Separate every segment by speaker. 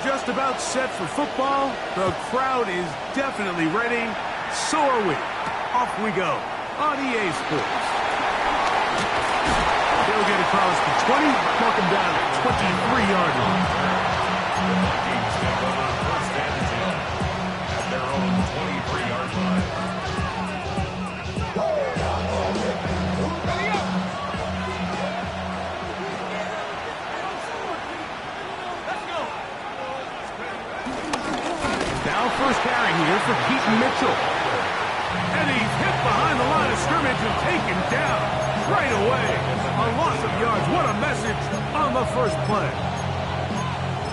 Speaker 1: just about set for football. The crowd is definitely ready. So are we. Off we go on EA Sports. They'll get across the 20, knock him down at 23-yard line.
Speaker 2: At their own 23-yard line.
Speaker 1: Now first carry here for Keaton Mitchell. And he's hit behind the line of scrimmage and taken down right away. A loss of yards. What a message on the first play.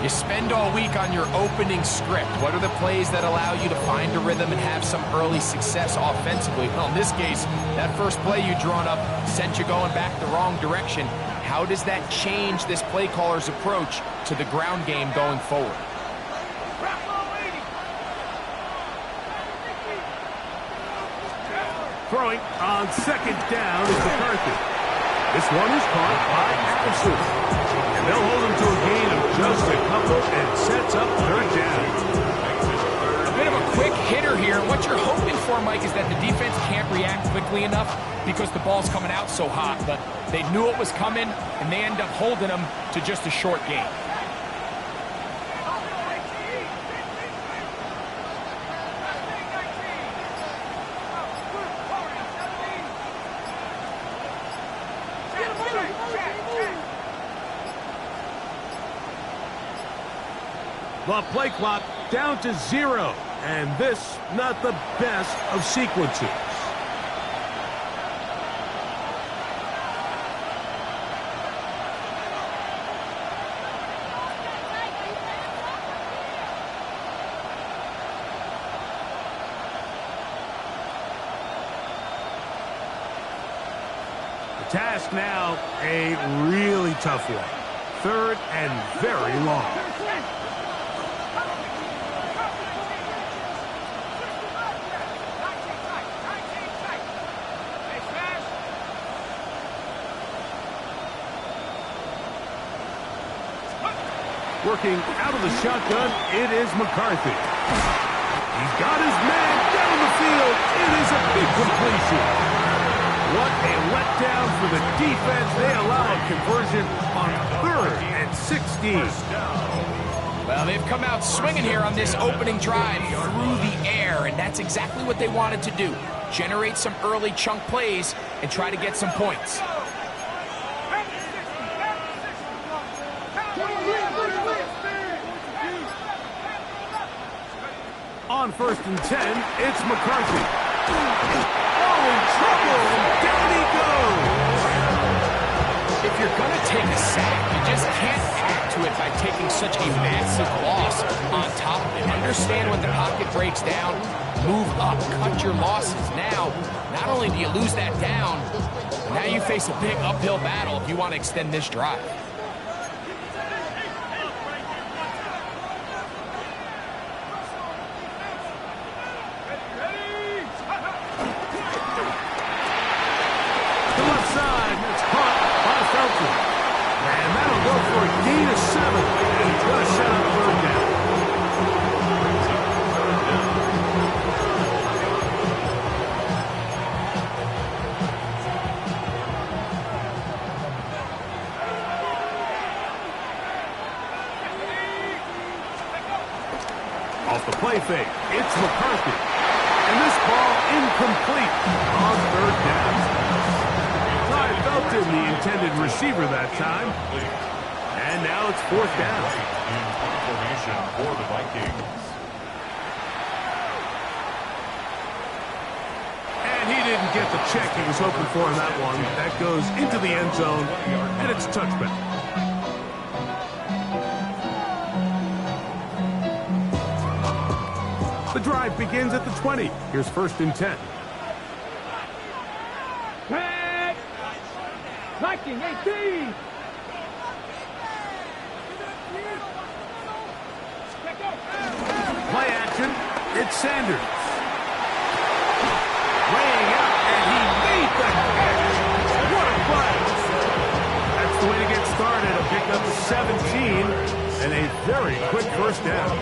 Speaker 3: You spend all week on your opening script. What are the plays that allow you to find a rhythm and have some early success offensively? Well, in this case, that first play you drawn up sent you going back the wrong direction. How does that change this play caller's approach to the ground game going forward?
Speaker 1: Throwing on second down is McCarthy. This one is caught by Atkinson. And they'll hold him to a gain of just a couple and sets up third down.
Speaker 3: A bit of a quick hitter here. What you're hoping for, Mike, is that the defense can't react quickly enough because the ball's coming out so hot. But they knew it was coming, and they end up holding them to just a short gain.
Speaker 1: The play clock down to 0. And this, not the best of sequences. The task now, a really tough one. Third and very long. Working out of the shotgun, it is McCarthy. He's got his man down the field. It is a big completion. What a letdown for the defense. They allow a conversion on 3rd and 16.
Speaker 3: Well, they've come out swinging here on this opening drive through the air, and that's exactly what they wanted to do. Generate some early chunk plays and try to get some points.
Speaker 1: On 1st and 10, it's McCarthy. Oh, in trouble, and down he goes.
Speaker 3: If you're going to take a sack, you just can't add to it by taking such a massive loss on top of it. Understand when the pocket breaks down, move up, cut your losses. Now, not only do you lose that down, now you face a big uphill battle if you want to extend this drive.
Speaker 1: Off the play fake, it's McCarthy. And this ball incomplete on 3rd down. Ty Felton, the intended receiver that time. And now it's 4th down.
Speaker 2: Formation for the Vikings.
Speaker 1: And he didn't get the check he was hoping for in that one. That goes into the end zone, and it's a touchback. The drive begins at the 20. Here's 1st and 10.
Speaker 4: Tag! Viking 18!
Speaker 1: Play action. It's Sanders. Laying out, and he made the catch. What a play. That's the way to get started. A pick up of 17. and a very quick first down.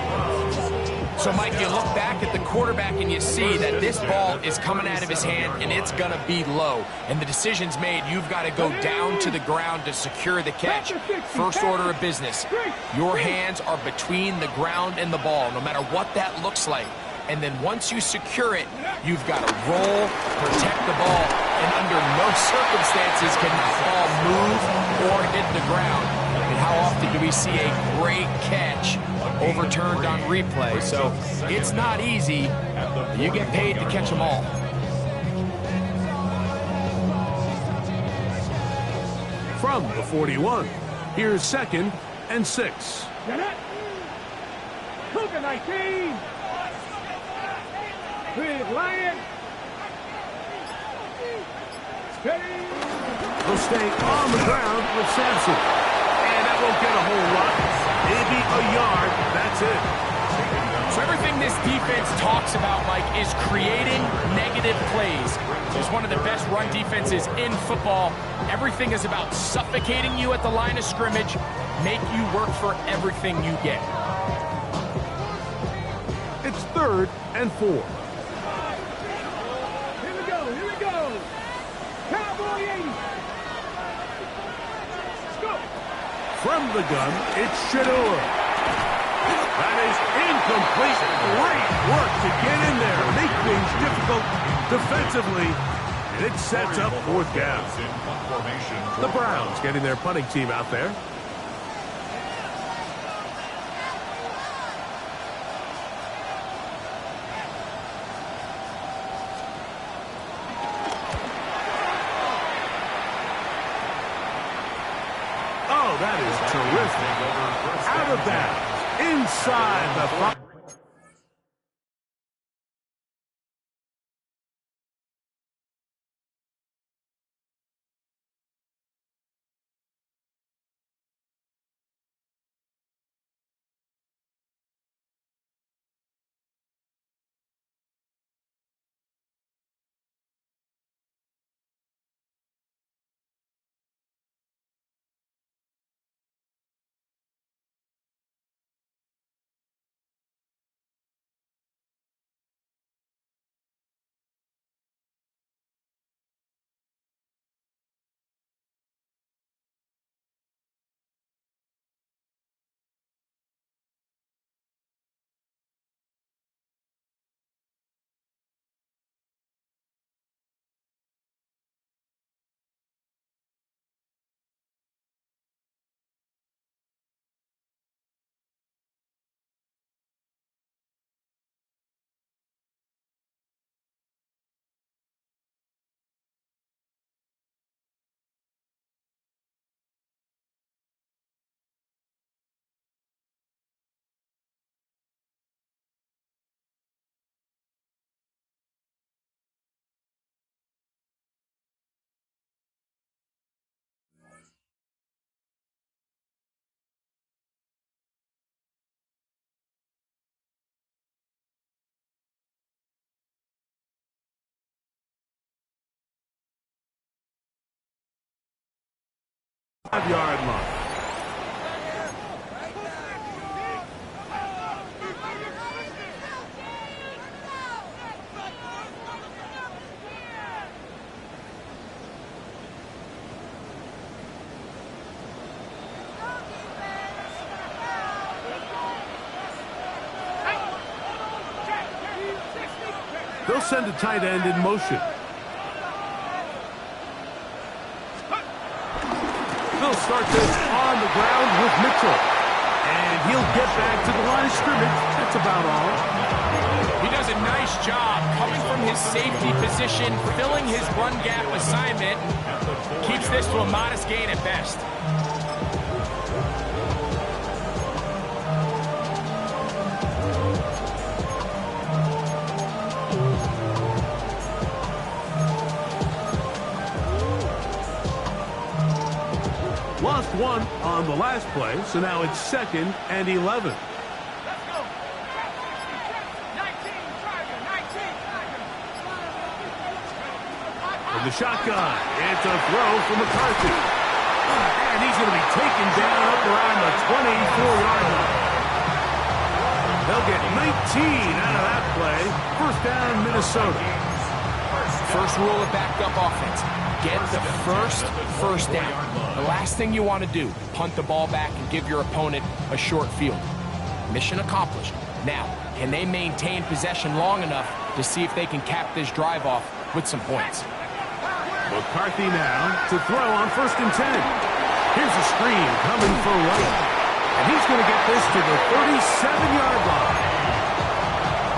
Speaker 3: So, Mike, you look back at the quarterback and you see that this ball is coming out of his hand and it's going to be low. And the decision's made. You've got to go down to the ground to secure the catch. First order of business. Your hands are between the ground and the ball, no matter what that looks like. And then once you secure it, you've got to roll, protect the ball, and under no circumstances can that ball move or hit the ground. And how often do we see a great catch overturned on replay? So it's not easy. You get paid to catch them all.
Speaker 1: From the 41, here's 2nd and 6.
Speaker 4: Cougar 19. Big Lion. Steady.
Speaker 1: He'll stay on the ground with Sampson. And that won't get a whole lot. Maybe a yard. That's it.
Speaker 3: So everything this defense talks about, Mike, is creating negative plays. It's one of the best run defenses in football. Everything is about suffocating you at the line of scrimmage, make you work for everything you get.
Speaker 1: It's 3rd and 4.
Speaker 4: Here we go. Here we go. Cowboy 80. Let's go.
Speaker 1: From the gun, it's Shedeur. That is incomplete. Great work to get in there, make things difficult defensively, and it sets up 4th down. The Browns getting their punting team out there. Oh, that is terrific. Out of bounds. Inside the 5. Five-yard line. They'll send a tight end in motion. They'll start this on the ground with Mitchell. And he'll get back to the line of scrimmage. That's about all.
Speaker 3: He does a nice job coming from his safety position, filling his run gap assignment. Keeps this to a modest gain at best.
Speaker 1: Lost one on the last play, so now it's 2nd and 11.
Speaker 4: Let's go. 19, Tiger, 19, Tiger.
Speaker 1: In the shotgun, it's a throw for McCarthy. And he's going to be taken down up around the 24-yard line. They'll get 19 out of that play. First down, Minnesota.
Speaker 3: First rule of backed up offense. Get the first down. The last thing you want to do, punt the ball back and give your opponent a short field. Mission accomplished. Now, can they maintain possession long enough to see if they can cap this drive off with some points?
Speaker 1: McCarthy now to throw on 1st and 10. Here's a screen coming for White. And he's going to get this to the 37-yard line.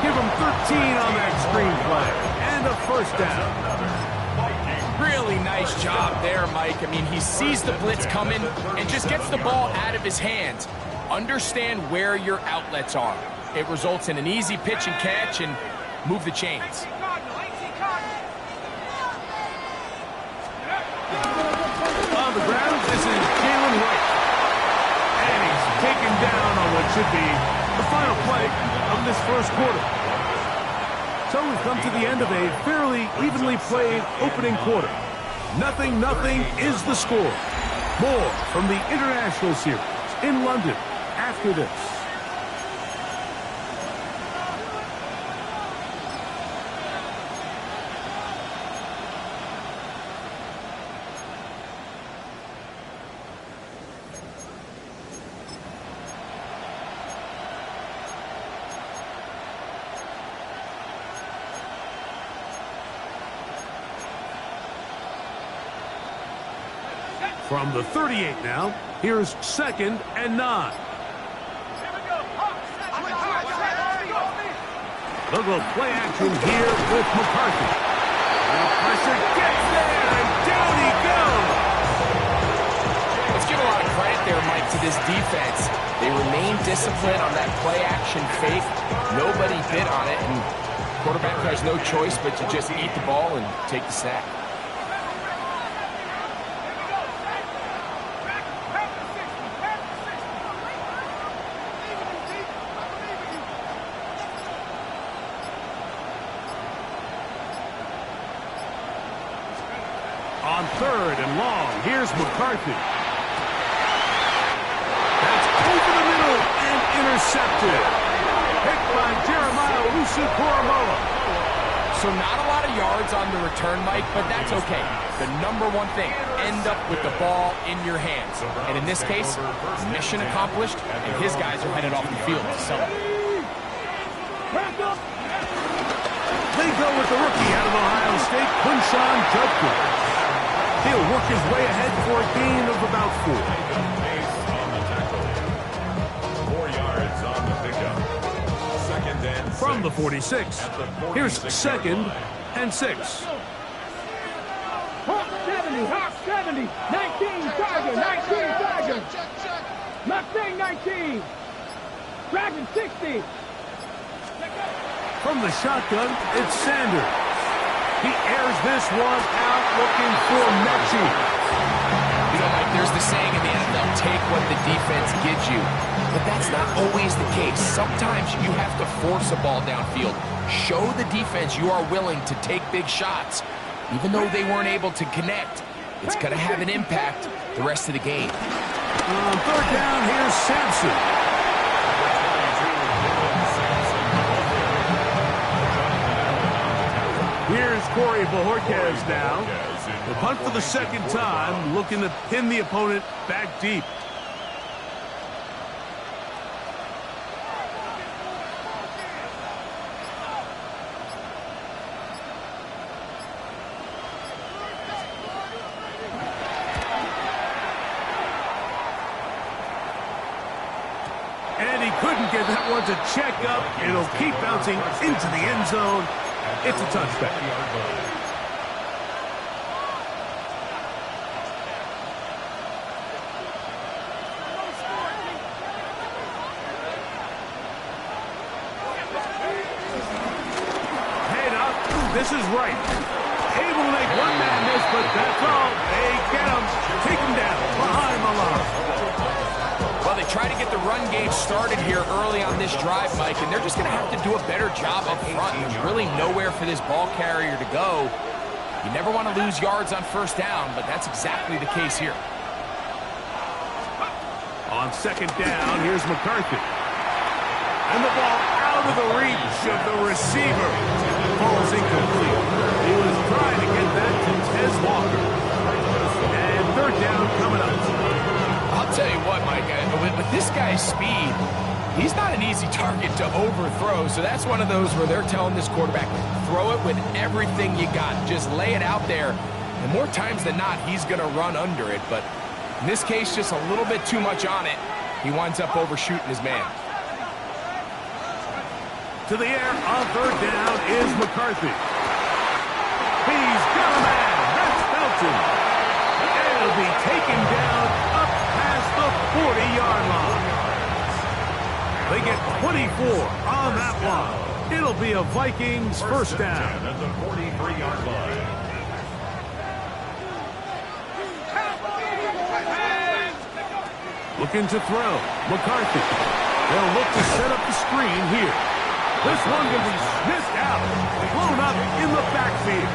Speaker 1: Give him 13 on that screen play. And a first down.
Speaker 3: Really nice job there, Mike. I mean, he sees the blitz coming and just gets the ball out of his hands. Understand where your outlets are. It results in an easy pitch and catch and move the chains.
Speaker 1: On the ground, this is Jalen White. And he's taken down on what should be the final play of this first quarter. So we've come to the end of a fairly evenly played opening quarter. 0-0 is the score. More from the International Series in London after this. From the 38 now, here's 2nd and 9. They'll go play action here with McCarthy. And pressure gets there, and down he goes.
Speaker 3: Let's give a lot of credit there, Mike, to this defense. They remain disciplined on that play action fake. Nobody bid on it, and quarterback has no choice but to just eat the ball and take the sack.
Speaker 1: On 3rd and long, here's McCarthy. That's over the middle and intercepted. Picked by Jeremiah Owusu-Koramoah.
Speaker 3: So not a lot of yards on the return, Mike, but that's okay. The number one thing, end up with the ball in your hands. And in this case, mission accomplished, and his guys are headed off the field to celebrate.
Speaker 1: They go with the rookie out of Ohio State, Quinshon Judkins. He'll work his way ahead for a gain of about 4.
Speaker 2: 4 yards on the pickup. 2nd and 6.
Speaker 1: From the 46, here's 2nd and 6.
Speaker 4: Hawk 70, Hawk 70, 19 Tiger, 19 Tiger. Mustang 19. Dragon 60.
Speaker 1: From the shotgun, it's Sanders. He airs this one out looking for Mechie.
Speaker 3: You know, Mike, there's the saying in the NFL, take what the defense gives you. But that's not always the case. Sometimes you have to force a ball downfield. Show the defense you are willing to take big shots. Even though they weren't able to connect, it's going to have an impact the rest of the game.
Speaker 1: On 3rd down, here's Sampson. Here's Corey Bojorquez now. The punt for the 2nd time, looking to pin the opponent back deep. And he couldn't get that one to check up. It'll keep bouncing into the end zone. It's a touchback. Head up. This is right. Able to make one man miss, but that's all. They get him. Take him down behind the line.
Speaker 3: Well, they try to get the run game started here early on this drive, Mike, and they're just going to have to do a better job up front. There's really nowhere for this ball carrier to go. You never want to lose yards on 1st down, but that's exactly the case here.
Speaker 1: On second down, here's McCarthy. And the ball out of the reach of the receiver. Ball's incomplete. He was trying to get that to Tez Walker. And third down coming up.
Speaker 3: I'll tell you what, Mike, with this guy's speed, he's not an easy target to overthrow. So that's one of those where they're telling this quarterback, throw it with everything you got. Just lay it out there. And more times than not, he's going to run under it. But in this case, just a little bit too much on it. He winds up overshooting his man.
Speaker 1: To the air on third down is McCarthy. He's got a man. That's Felton. And he'll be taken down up past the 40-yard line. They get 24 on that one. It'll be a Vikings first down.
Speaker 2: At the 43-yard line.
Speaker 1: Looking to throw. McCarthy. They'll look to set up the screen here. This one will be sniffed out. Blown up in the backfield.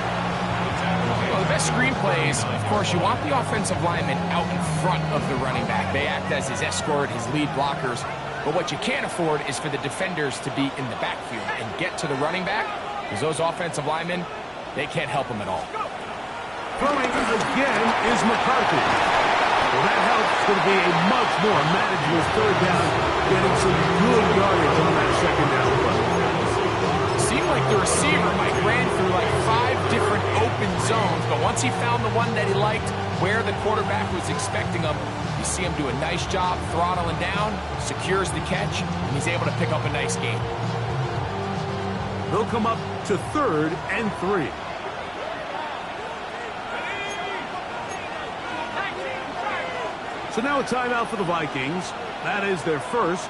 Speaker 3: Well, the best screen plays, of course, you want the offensive lineman out in front of the running back. They act as his escort, his lead blockers. But what you can't afford is for the defenders to be in the backfield and get to the running back, because those offensive linemen, they can't help him at all.
Speaker 1: Throwing again is McCarthy. Well, that helps. It's going to be a much more manageable third down, getting some good yardage on that second down play.
Speaker 3: Seemed like the receiver, Mike, ran through like 5 different open zones, but once he found the one that he liked, where the quarterback was expecting him, you see him do a nice job throttling down, secures the catch, and he's able to pick up a nice gain.
Speaker 1: They'll come up to 3rd and 3. So now a timeout for the Vikings. That is their first.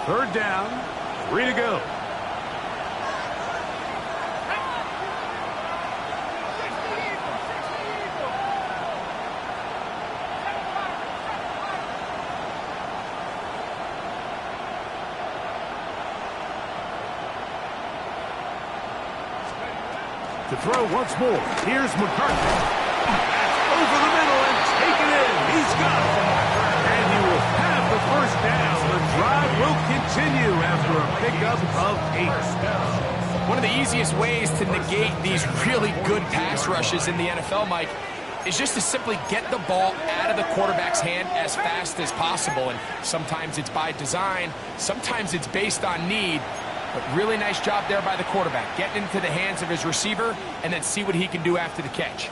Speaker 1: Third down, 3 to go. To throw once more. Here's McCarthy. That's over the middle and taken in. He's got it. And he will have the first down. The drive will continue after a pickup of 8.
Speaker 3: One of the easiest ways to negate these really good pass rushes in the NFL, Mike, is just to simply get the ball out of the quarterback's hand as fast as possible. And sometimes it's by design, sometimes it's based on need. But really nice job there by the quarterback, getting into the hands of his receiver and then see what he can do after the catch.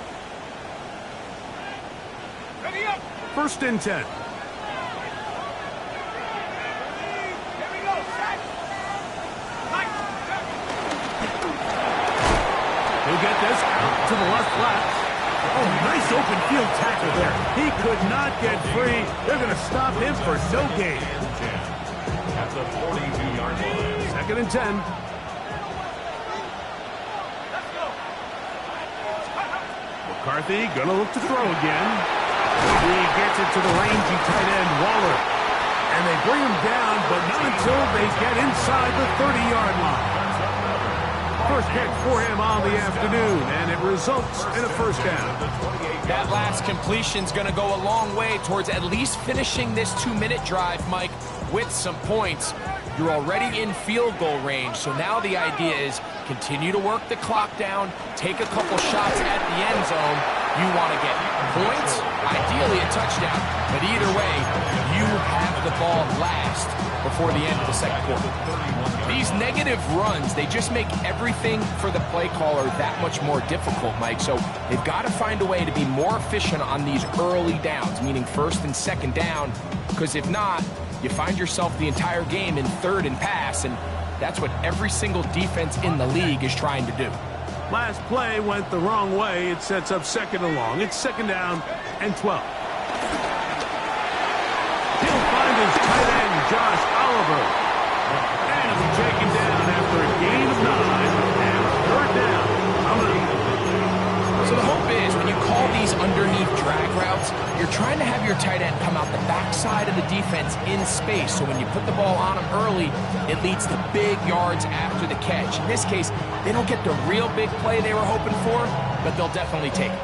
Speaker 4: Ready up.
Speaker 1: 1st and 10.
Speaker 4: Here we go. Set. Mike.
Speaker 1: He'll get this out to the left flat. Oh, nice open field tackle there. He could not get free. They're going to stop him for no gain.
Speaker 2: At the 42-yard line.
Speaker 1: 2nd and 10. McCarthy gonna look to throw again. He gets it to the rangy tight end Waller. And they bring him down, but not until they get inside the 30-yard line. First catch for him on the afternoon, and it results in a first down.
Speaker 3: That last completion's going to go a long way towards at least finishing this 2-minute drive, Mike, with some points. You're already in field goal range, so now the idea is continue to work the clock down, take a couple shots at the end zone. You want to get points, ideally a touchdown, but either way, you have the ball last before the end of the second quarter. These negative runs, they just make everything for the play caller that much more difficult, Mike. So they've got to find a way to be more efficient on these early downs, meaning 1st and 2nd down, because if not, you find yourself the entire game in 3rd and pass, and that's what every single defense in the league is trying to do.
Speaker 1: Last play went the wrong way. It sets up 2nd and long. It's 2nd down and 12. He'll find his tight end, Josh Oliver. And he'll be taken down after a gain of 9 and 3rd down.
Speaker 3: So the hope is when you call these underneath drag routes, you're trying to have your tight end come out the backside of the defense in space, so when you put the ball on him early, it leads to big yards after the catch. In this case, they don't get the real big play they were hoping for, but they'll definitely take it.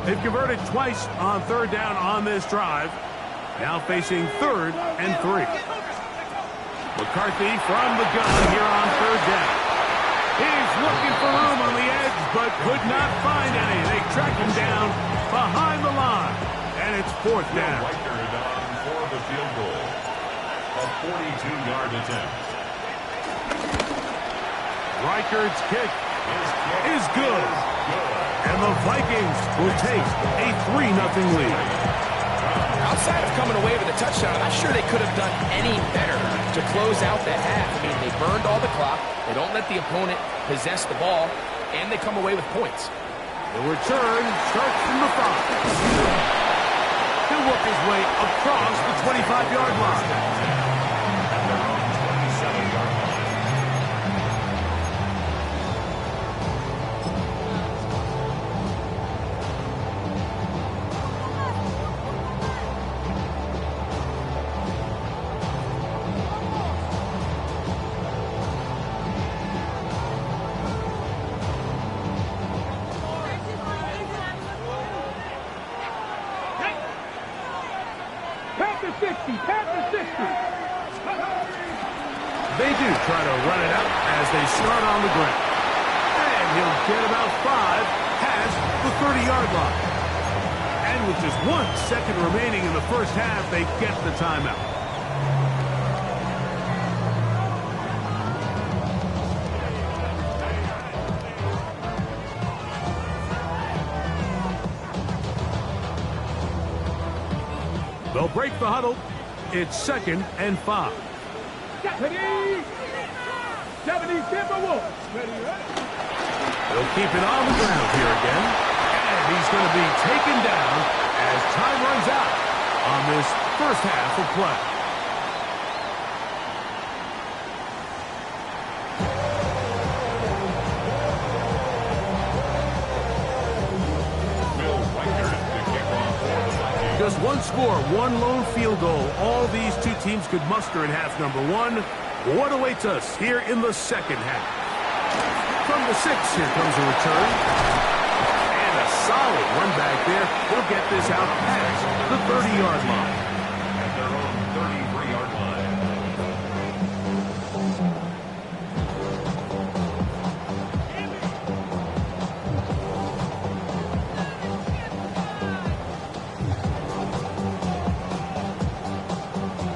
Speaker 1: They've converted twice on third down on this drive. Now facing 3rd and 3. McCarthy from the gun here on third down. He's looking for room on the edge, but could not find any. They track him down behind the line, and it's 4th down.
Speaker 2: Reichard on for the field goal. A 42-yard attempt.
Speaker 1: Reichard's kick is good. And the Vikings will take a 3-0 lead.
Speaker 3: Outside of coming away with a touchdown, I'm not sure they could have done any better to close out that half. I mean, they burned all the clock. They don't let the opponent possess the ball, and they come away with points.
Speaker 1: The return starts from the 5. He'll work his way across the 25-yard line. They do try to run it out as they start on the ground. And he'll get about 5 past the 30-yard line. And with just 1 second remaining in the first half, they get the timeout. They'll break the huddle. It's 2nd and 5.
Speaker 4: 70 Timberwolves.
Speaker 1: They'll keep it on the ground here again. And he's going to be taken down as time runs out on this first half of play. Just 1 score, 1 lone field goal. All these 2 teams could muster in half number 1. What awaits us here in the second half? From the 6, here comes a return. And a solid run back there. He'll get this out past the 30-yard line.
Speaker 2: At their own 33-yard line.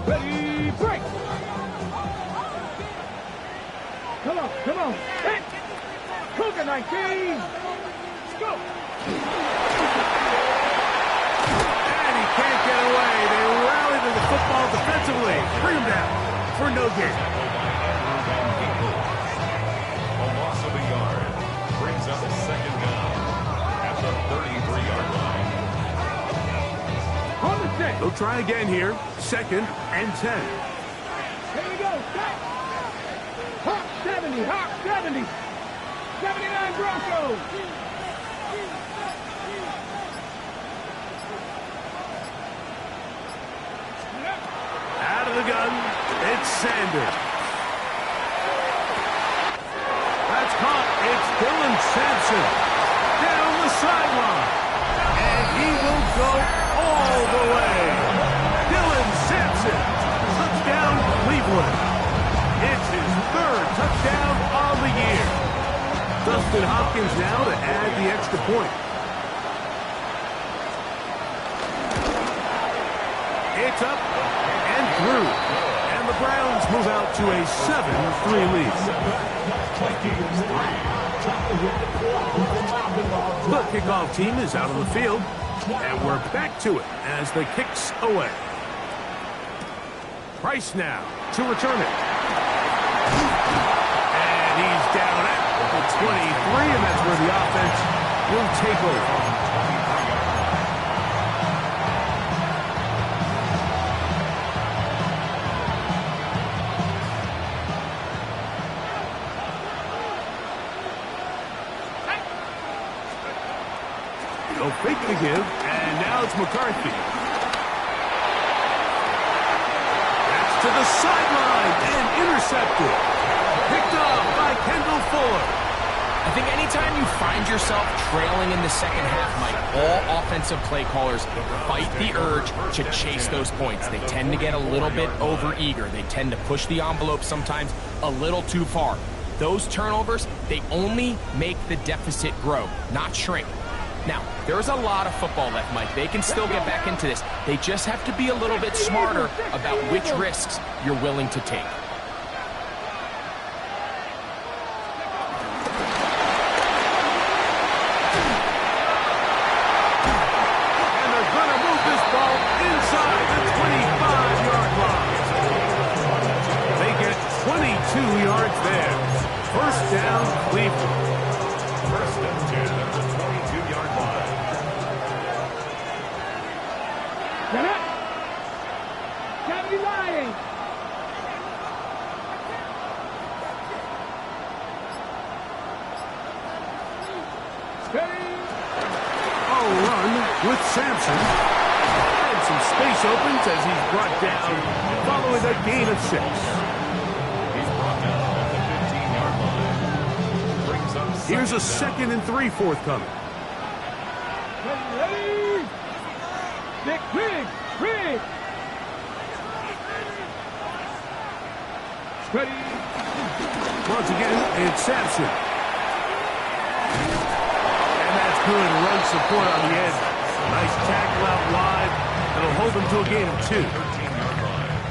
Speaker 4: Ready, break. Come on. Hit. Cougar 19. Let's go.
Speaker 1: And he can't get away. They rally to the football defensively. Bring him down for no gain.
Speaker 2: A loss of a yard brings up a 2nd down at the 33-yard line.
Speaker 4: On the 6.
Speaker 1: They'll try again here. 2nd and 10.
Speaker 4: Here we go. Stop. Hawk 70. Hawk 70. 79 Broncos.
Speaker 1: Out of the gun, it's Sanders. That's caught. It's Dylan Sampson down the sideline. And he will go all the way. Dylan Sampson, touchdown Cleveland. It's his 3rd touchdown of the year. Dustin Hopkins now to add the extra point. It's up and through. And the Browns move out to a 7-3 lead. The kickoff team is out on the field. And we're back to it as the kick's away. Price now to return it. And he's down at the 23, and that's where the offense will take over. They'll fake the give, and now it's McCarthy. That's to the sideline, and intercepted. Picked up by Kendall Fuller.
Speaker 3: I think anytime you find yourself trailing in the second half, Mike, all offensive play callers fight the urge to chase those points. They tend to get a little bit over-eager. They tend to push the envelope sometimes a little too far. Those turnovers, they only make the deficit grow, not shrink. Now, there's a lot of football left, Mike. They can still get back into this. They just have to be a little bit smarter about which risks you're willing to take.
Speaker 1: With Sampson, and some space opens as he's brought down following a gain of 6.
Speaker 2: He's brought down at the 15-yard line. Brings up
Speaker 1: Here's a 2nd and 3 forthcoming.
Speaker 4: Ready? Quick. Ready.
Speaker 1: Once again, it's Sampson. Good run support on the edge. Nice tackle out wide. That'll hold them to a gain of 2.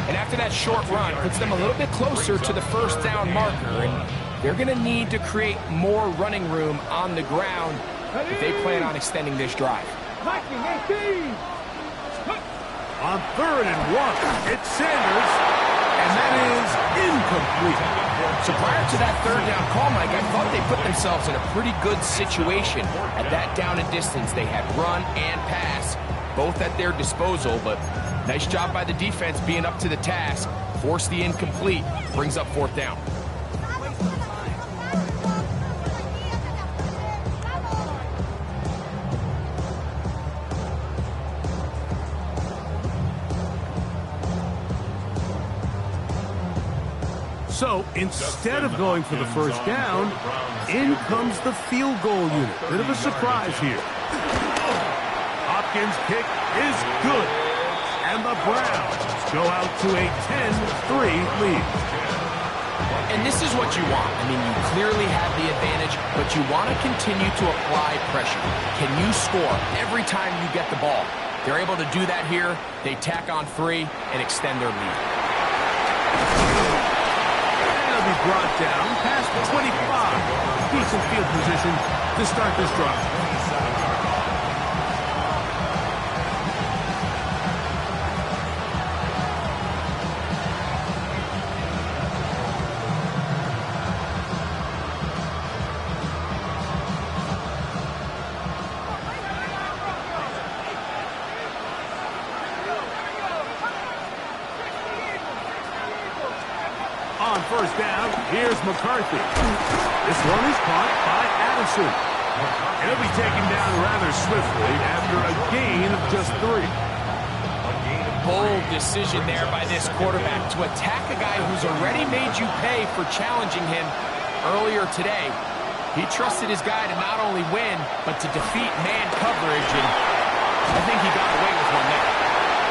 Speaker 3: And after that short run, puts them a little bit closer to the first down marker. And they're going to need to create more running room on the ground if they plan on extending this drive.
Speaker 1: On 3rd and 1, it's Sanders. And that is incomplete.
Speaker 3: So prior to that 3rd down call, Mike, I thought they put themselves in a pretty good situation. At that down and distance, they had run and pass, both at their disposal, but nice job by the defense being up to the task. Force the incomplete, brings up 4th down.
Speaker 1: So instead of going for the first down, in comes the field goal unit. Bit of a surprise here. Hopkins' kick is good. And the Browns go out to a 10-3 lead.
Speaker 3: And this is what you want. I mean, you clearly have the advantage, but you want to continue to apply pressure. Can you score every time you get the ball? They're able to do that here. They tack on 3 and extend their lead.
Speaker 1: Brought down past the 25. Decent field position to start this drive. On 1st down, here's McCarthy. This one is caught by Addison. He'll be taken down rather swiftly after a gain of just 3.
Speaker 3: Bold decision there by this quarterback to attack a guy who's already made you pay for challenging him earlier today. He trusted his guy to not only win, but to defeat man coverage, and I think he got away with one there.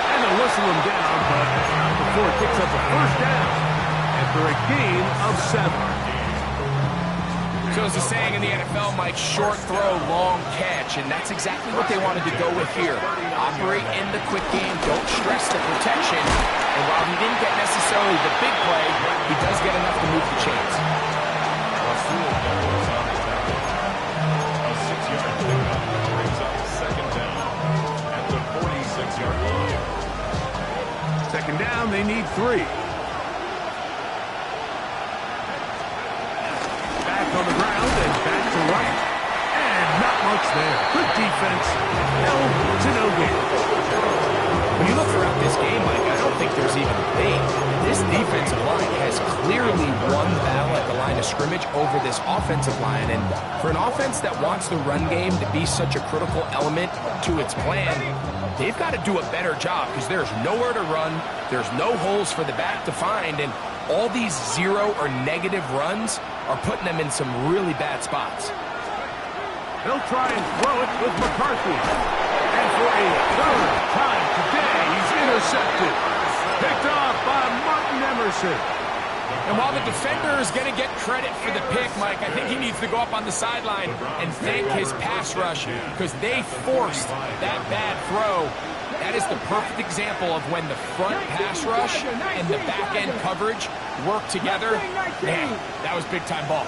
Speaker 1: And they'll whistle him down, but not before it picks up a 1st down. After a gain of 7.
Speaker 3: So as the saying in the NFL, Mike, short throw, long catch, and that's exactly what they wanted to go with here. Operate in the quick game, don't stress the protection, and while he didn't get necessarily the big play, he does get enough to move the chains.
Speaker 2: A 6-yard pickup brings up 2nd down at the 46-yard line.
Speaker 1: 2nd down, they need 3. On the ground and back to right. And not much there. Good defense. Held to no gain.
Speaker 3: When you look throughout this game, Mike, I don't think there's even a debate. This defensive line has clearly won the battle at the line of scrimmage over this offensive line. And for an offense that wants the run game to be such a critical element to its plan, they've got to do a better job because there's nowhere to run, there's no holes for the back to find, and all these zero or negative runs are putting them in some really bad spots.
Speaker 1: They'll try and throw it with McCarthy. And for a third time today, he's intercepted. Picked off by Martin Emerson.
Speaker 3: And while the defender is going to get credit for the pick, Mike, I think he needs to go up on the sideline and thank his pass rush because they forced that bad throw. That is the perfect example of when the front pass rush and the back-end coverage work together. Man, that was big-time ball.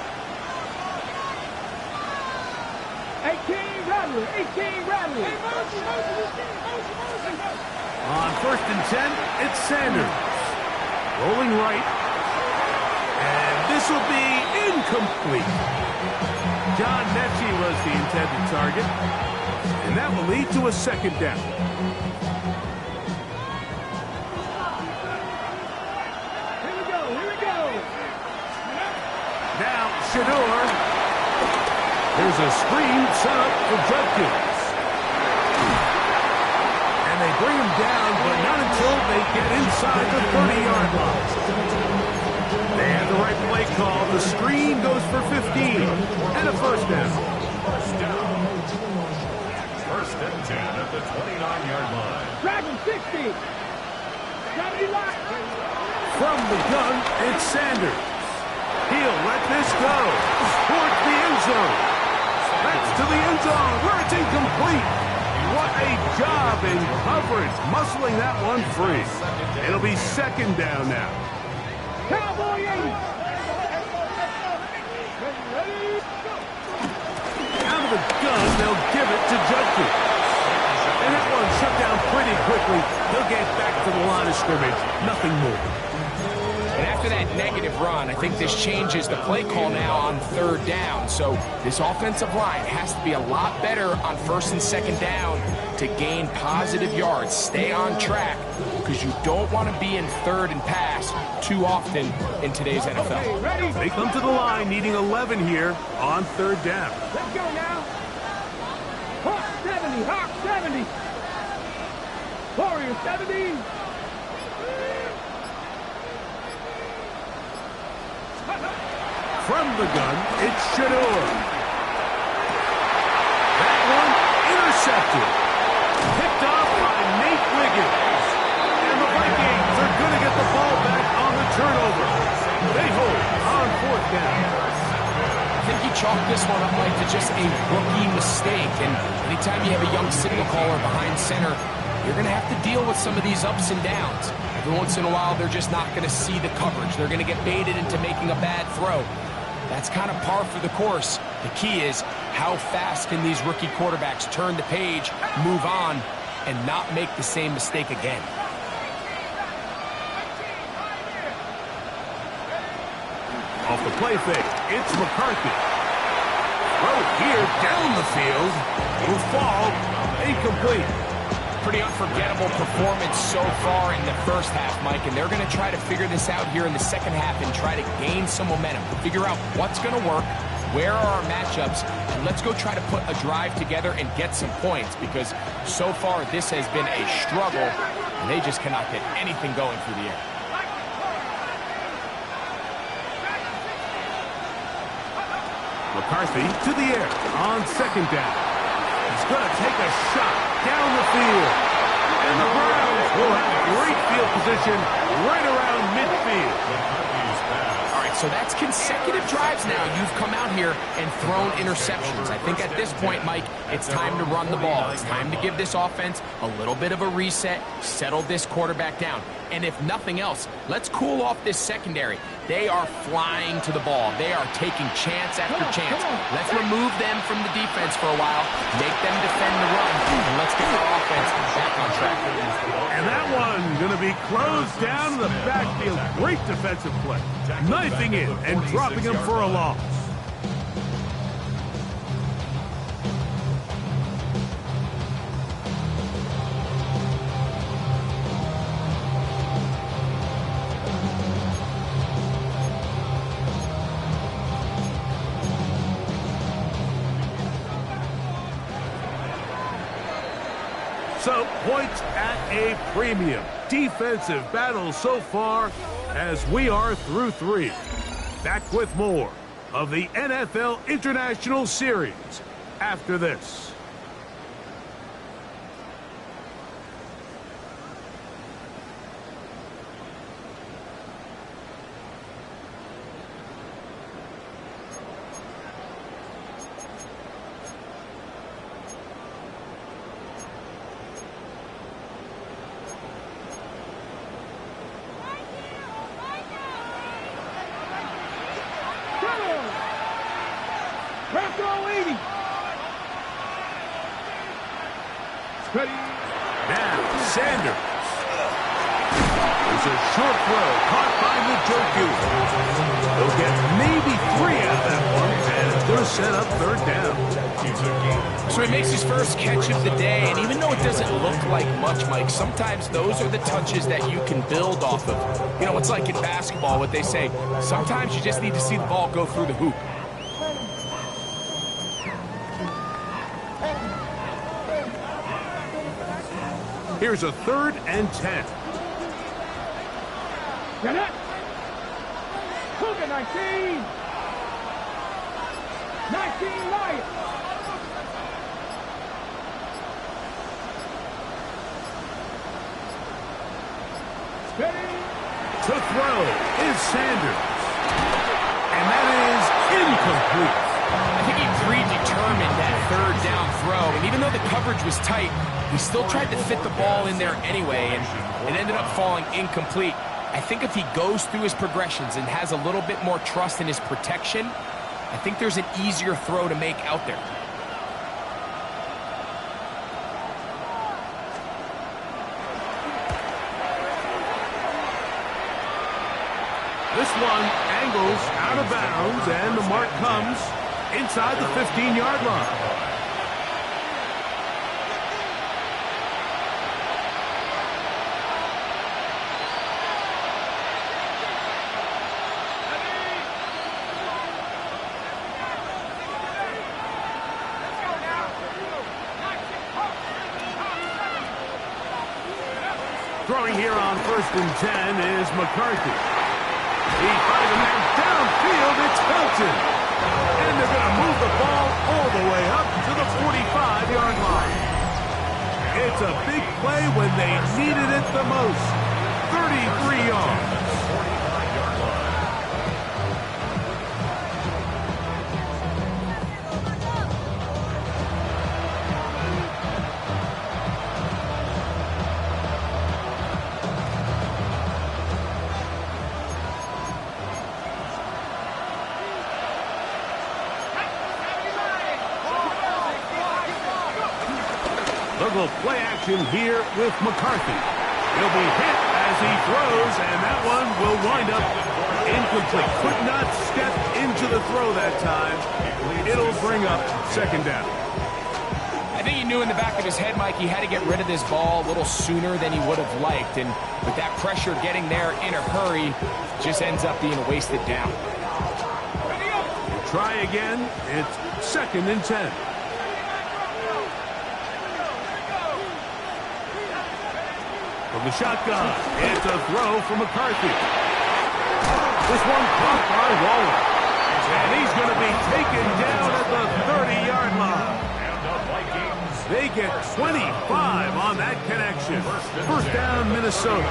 Speaker 4: 18 Rattler, 18 Rattler.
Speaker 1: On 1st and 10, it's Sanders. Rolling right. And this will be incomplete. John Mechie was the intended target. And that will lead to a second down.
Speaker 4: Here we go, here we go.
Speaker 1: Now, Shador. There's a screen set up for Judkins. And they bring him down, but not until they get inside the 30-yard line. They have the right play call. The screen goes for 15 and a first down.
Speaker 2: First and 10 at the 29-yard line.
Speaker 4: Dragon 60. 70 line.
Speaker 1: From the gun, it's Sanders. He'll let this go towards the end zone. That's to the end zone where it's incomplete. What a job in coverage, muscling that one free. It'll be second down now.
Speaker 4: Cowboy 80.
Speaker 1: Out of the gun, they'll give it to Judkins. And that one shut down pretty quickly. He'll get back to the line of scrimmage. Nothing more.
Speaker 3: And after that negative run, I think this changes the play call now on 3rd down. So this offensive line has to be a lot better on 1st and 2nd down to gain positive yards. Stay on track because you don't want to be in 3rd and pass too often in today's NFL.
Speaker 4: Okay, ready?
Speaker 1: They come to the line needing 11 here on 3rd down.
Speaker 4: Let's go now. Hawk 70, Hawk 70. Warrior 70.
Speaker 1: From the gun, it's Shador. That one intercepted. Picked off by Nate Wiggins. And the Vikings are going to get the ball back on the turnover. They hold on 4th down.
Speaker 3: I think he chalked this one up like to just a rookie mistake. And anytime you have a young signal caller behind center, you're going to have to deal with some of these ups and downs. Every once in a while, they're just not going to see the coverage. They're going to get baited into making a bad throw. That's kind of par for the course. The key is how fast can these rookie quarterbacks turn the page, move on, and not make the same mistake again.
Speaker 1: Off the play fake, it's McCarthy. Throw here down the field. Will fall incomplete.
Speaker 3: Pretty unforgettable performance so far in the first half, Mike, and they're going to try to figure this out here in the second half and try to gain some momentum, figure out what's going to work, where are our matchups, and let's go try to put a drive together and get some points because so far this has been a struggle, and they just cannot get anything going through the air.
Speaker 1: McCarthy to the air on 2nd down. He's going to take a shot down the field. And the Browns will have great field position right around midfield.
Speaker 3: All right, so that's consecutive drives now. You've come out here and thrown interceptions. I think at this point, Mike, it's time to run the ball. It's time to give this offense a little bit of a reset, settle this quarterback down. And if nothing else, let's cool off this secondary. They are flying to the ball. They are taking chance after chance. Let's remove them from the defense for a while, make them defend the run, and let's get our offense back on track.
Speaker 1: And that one going to be closed down in the backfield. Great defensive play. Knifing in and dropping him for a loss. So points at a premium. Defensive battle so far as we are through 3. Back with more of the NFL International Series after this.
Speaker 4: Ready.
Speaker 1: Now, Sanders. There's a short throw caught by Njoku. They'll get maybe 3 out of that one, and it's going to set up 3rd down.
Speaker 3: So he makes his first catch of the day, and even though it doesn't look like much, Mike, sometimes those are the touches that you can build off of. You know, it's like in basketball, what they say, sometimes you just need to see the ball go through the hoop.
Speaker 1: Here's a 3rd and 10.
Speaker 4: Get it. Cougar 19. 19 Lions. Steady.
Speaker 1: To throw is Sanders. And that is incomplete.
Speaker 3: I think he predetermined that 3rd down throw, and even though the coverage was tight, he still tried to fit the ball in there anyway, and it ended up falling incomplete. I think if he goes through his progressions and has a little bit more trust in his protection, I think there's an easier throw to make out there.
Speaker 1: This one angles out of bounds, and the mark comes inside the 15-yard line. Throwing here on 1st and 10 is McCarthy. He finds a man downfield. It's Felton. And they're going to move the ball all the way up to the 45-yard line. It's a big play when they needed it the most. 33 yards. They'll go play action here with McCarthy. He'll be hit as he throws, and that one will wind up incomplete. Could not step into the throw that time. It'll bring up 2nd down.
Speaker 3: I think he knew in the back of his head, Mike, he had to get rid of this ball a little sooner than he would have liked. And with that pressure getting there in a hurry, just ends up being a wasted down.
Speaker 1: Try again. It's 2nd and 10. From the shotgun, it's a throw from McCarthy. This one caught by Waller. And he's going to be taken down at the 30-yard line. They get 25 on that connection. 1st down, Minnesota.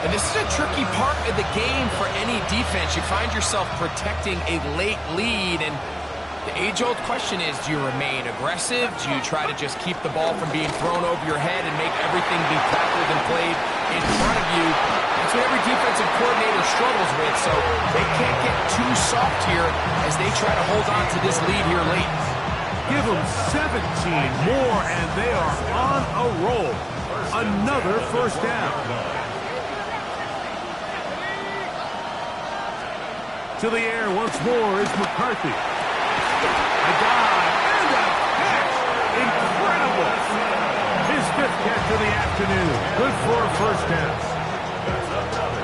Speaker 3: And this is a tricky part of the game for any defense. You find yourself protecting a late lead, and the age-old question is, do you remain aggressive? Do you try to just keep the ball from being thrown over your head and make everything be tackled and played in front of you? That's what every defensive coordinator struggles with, so they can't get too soft here as they try to hold on to this lead here late.
Speaker 1: Give them 17 more, and they are on a roll. Another 1st down. To the air once more is McCarthy. A dive and a catch. Incredible. His 5th catch of the afternoon. Good for a 1st down.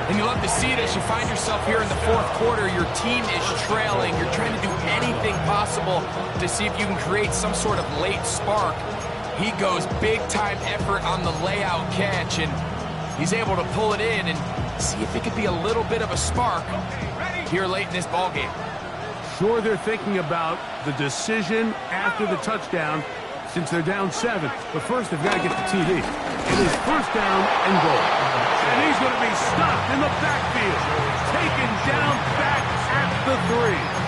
Speaker 3: And you love to see it as you find yourself here in the 4th quarter. Your team is trailing. You're trying to do anything possible to see if you can create some sort of late spark. He goes big-time effort on the layout catch, and he's able to pull it in and see if it could be a little bit of a spark here late in this ballgame.
Speaker 1: Sure, they're thinking about the decision after the touchdown since they're down 7. But first, they've got to get the TD. It is first down and goal. And he's going to be stopped in the backfield. Taken down back at the 3.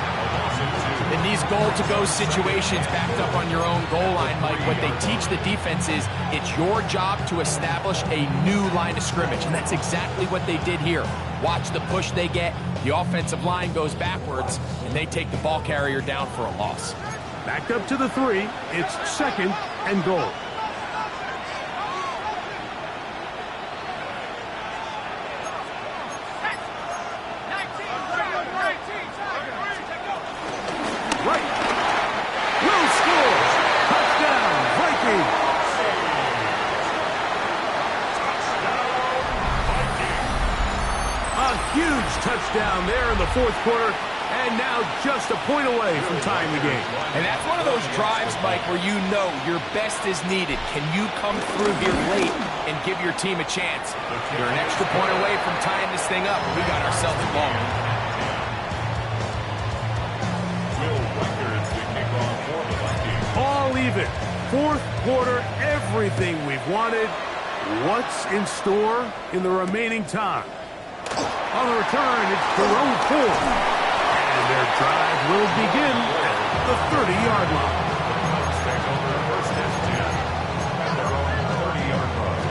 Speaker 3: In these goal-to-go situations backed up on your own goal line, Mike, what they teach the defense is it's your job to establish a new line of scrimmage, and that's exactly what they did here. Watch the push they get. The offensive line goes backwards, and they take the ball carrier down for a loss.
Speaker 1: Backed up to the 3. It's second and goal. Touchdown there in the fourth quarter, and now just a point away from tying the game.
Speaker 3: And that's one of those drives, Mike, where you know your best is needed. Can you come through here late and give your team a chance? You're an extra point away from tying this thing up. We got ourselves a ball.
Speaker 1: All even. Fourth quarter, everything we've wanted. What's in store in the remaining time? On the return, it's Jerome Ford. And their drive will begin at the 30-yard line.
Speaker 2: Take over first and 10 at their own 30-yard line.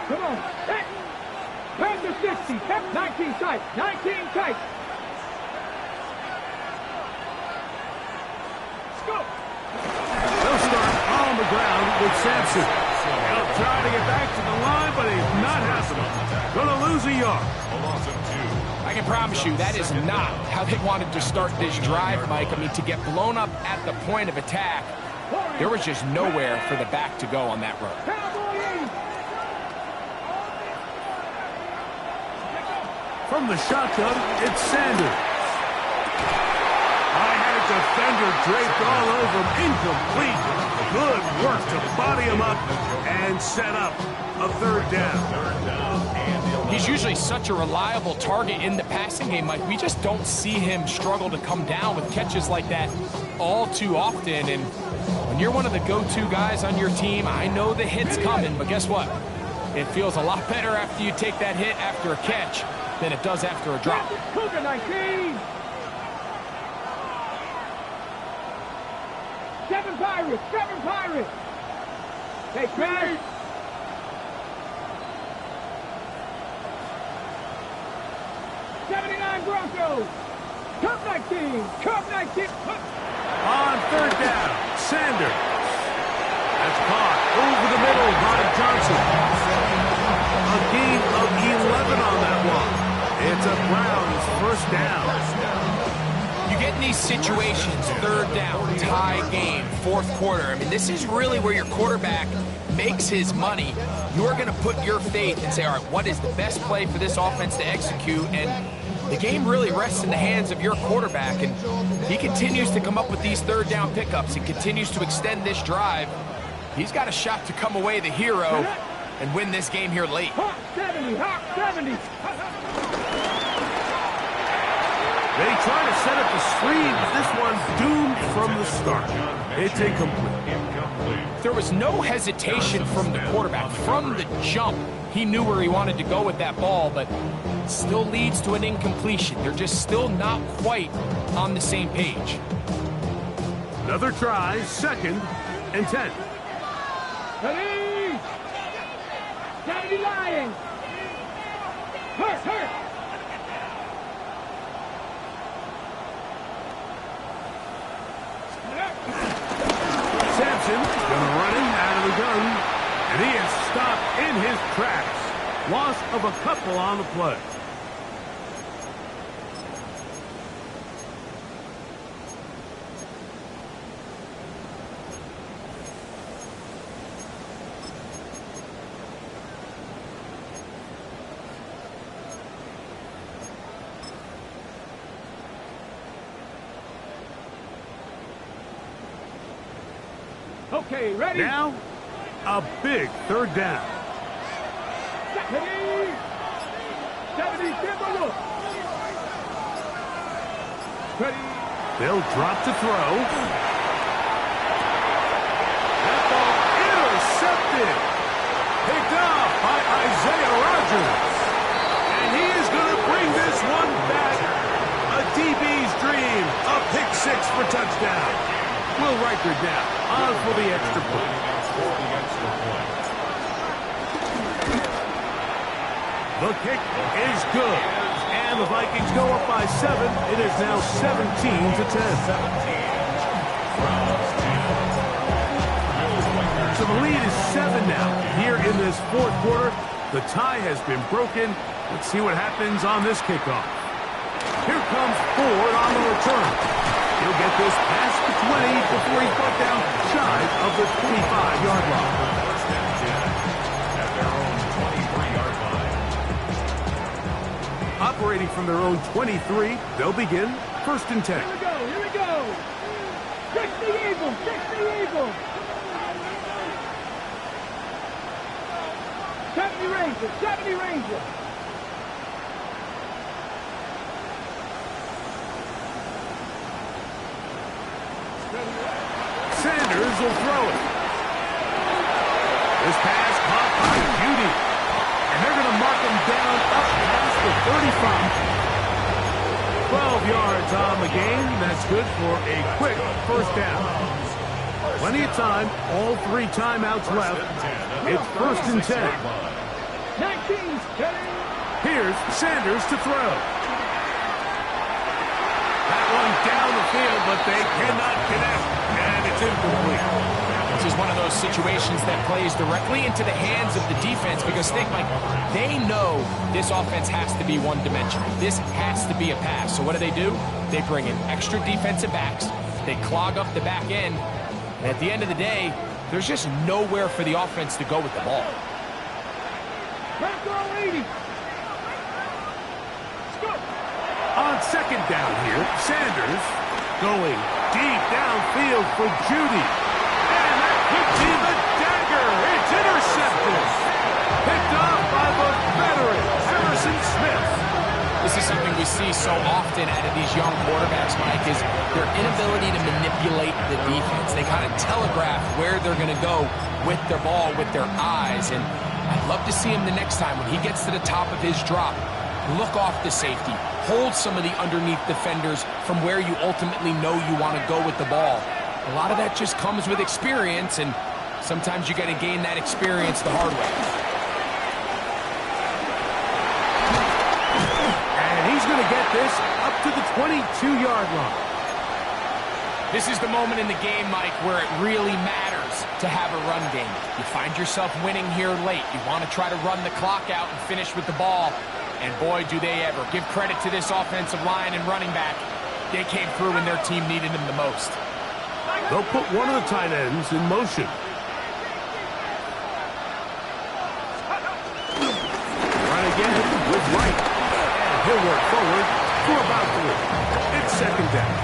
Speaker 4: Come on. Hey. Pass to 60. 19 tight. 19 tight.
Speaker 1: They'll start on the ground with Sampson. He'll try to get back to the line, but he's not happening. Going to lose a yard.
Speaker 3: I can promise you that is not how they wanted to start this drive, Mike. I mean, to get blown up at the point of attack, there was just nowhere for the back to go on that run.
Speaker 1: From the shotgun, it's Sanders. Defender draped all over him. Incomplete. Good work to body him up and set up a third down.
Speaker 3: He's usually such a reliable target in the passing game, Mike. We just don't see him struggle to come down with catches like that all too often. And when you're one of the go-to guys on your team, I know the hit's coming, but guess what? It feels a lot better after you take that hit after a catch than it does after a drop.
Speaker 4: Cougar 19. 7 Pirates! 7 Pirates! Hey, Chris! 79 Broncos! Cup 19! Cup 19!
Speaker 1: On third down, Sanders. That's caught over the middle by Johnson. A gain of 11 on that one. It's a Browns first down.
Speaker 3: You get in these situations, third down, tie game, fourth quarter. I mean, this is really where your quarterback makes his money. You're going to put your faith and say, all right, what is the best play for this offense to execute? And the game really rests in the hands of your quarterback. And he continues to come up with these third down pickups and continues to extend this drive. He's got a shot to come away the hero and win this game here late.
Speaker 4: Hawk 70, Hawk 70.
Speaker 1: They try to set up the screen, but this one's doomed from the start. It's incomplete.
Speaker 3: There was no hesitation from the quarterback. From the jump, he knew where he wanted to go with that ball, but still leads to an incompletion. They're just still not quite on the same page.
Speaker 1: Another try, second and 10.
Speaker 4: Ready? 70 Lions. Hurt.
Speaker 1: Sampson gonna run him out of the gun, and he is stopped in his tracks. Loss of a couple on the play.
Speaker 4: Okay, ready?
Speaker 1: Now, a big third down.
Speaker 4: 70. 70, give a look. Ready?
Speaker 1: They'll drop to throw. That ball intercepted. Picked off by Isaiah Rodgers. And he is going to bring this one back. A DB's dream. A pick six for touchdown. Will Riker down. On for the extra point. The kick is good. And the Vikings go up by 7. It is now 17-10. So the lead is 7 now. Here in this fourth quarter, the tie has been broken. Let's see what happens on this kickoff. Here comes Ford on the return. He'll get this past the 20 before he's brought down shy of the 25-yard line.
Speaker 2: First and 10 at their own 23-yard line.
Speaker 1: Operating from their own 23, they'll begin first and 10.
Speaker 4: Here we go, here we go. Fix the Eagles, fix the Eagles. 70 Rangers, 70 Rangers.
Speaker 1: Sanders will throw it. This pass caught by Judy. And they're going to mark him down up past the 35. 12 yards on the game. That's good for a quick first down. Plenty of time. All 3 timeouts left. It's first and 10.
Speaker 4: 19, steady.
Speaker 1: Here's Sanders to throw. That one down the field, but they cannot connect. And it's incomplete.
Speaker 3: This is one of those situations that plays directly into the hands of the defense because think, Mike, they know this offense has to be one-dimensional. This has to be a pass. So what do? They bring in extra defensive backs. They clog up the back end. And at the end of the day, there's just nowhere for the offense to go with the ball.
Speaker 4: Back row 80.
Speaker 1: On second down here, Sanders going deep downfield for Judy. And that could be the dagger. It's intercepted. Picked off by the veteran, Harrison Smith.
Speaker 3: This is something we see so often out of these young quarterbacks, Mike, is their inability to manipulate the defense. They kind of telegraph where they're going to go with their ball, with their eyes. And I'd love to see him the next time when he gets to the top of his drop. Look off the safety. Hold some of the underneath defenders from where you ultimately know you want to go with the ball. A lot of that just comes with experience, and sometimes you got to gain that experience the hard way.
Speaker 1: And he's going to get this up to the 22-yard line.
Speaker 3: This is the moment in the game, Mike, where it really matters to have a run game. You find yourself winning here late. You want to try to run the clock out and finish with the ball. And boy, do they ever. Give credit to this offensive line and running back. They came through when their team needed them the most.
Speaker 1: They'll put one of the tight ends in motion. Run again with Wright. And he'll work forward for about 3. It's second down.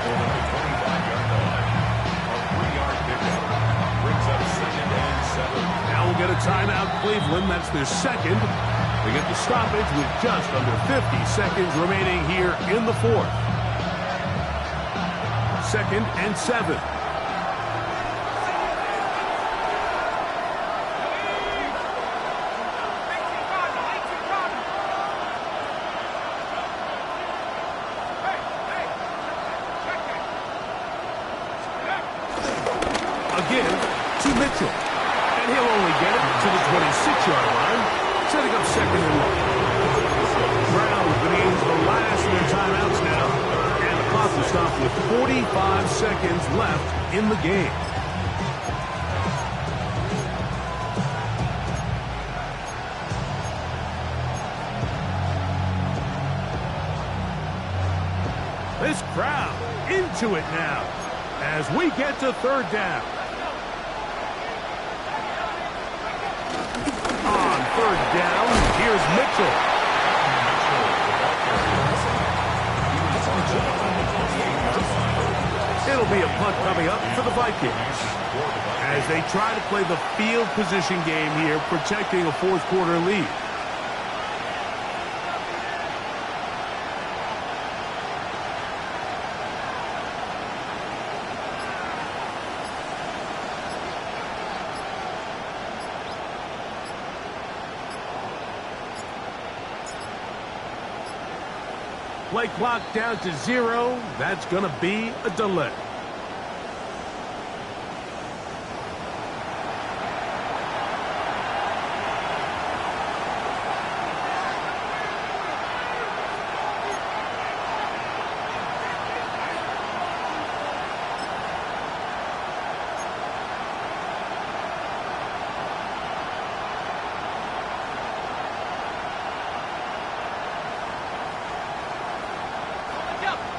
Speaker 2: Over the 25-yard line. A 3-yard pickup. Brings up second and 7.
Speaker 1: Now we'll get a timeout, Cleveland. That's their second. They get the stoppage with just under 50 seconds remaining here in the fourth. Second and 7. Again to Mitchell. And he'll only get it to the 26-yard line. Setting up second and 1. Browns going to use the last of their timeouts now. And the clock will stop with 45 seconds left in the game. This crowd into it now as we get to third down. Third down, here's Mitchell. It'll be a punt coming up for the Vikings. as they try to play the field position game here, protecting a fourth quarter lead. Play clock down to 0. That's going to be a delay.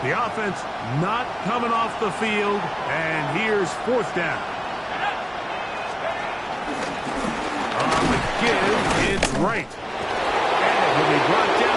Speaker 1: The offense not coming off the field, and here's fourth down. On the give, it's right. And he'll be brought down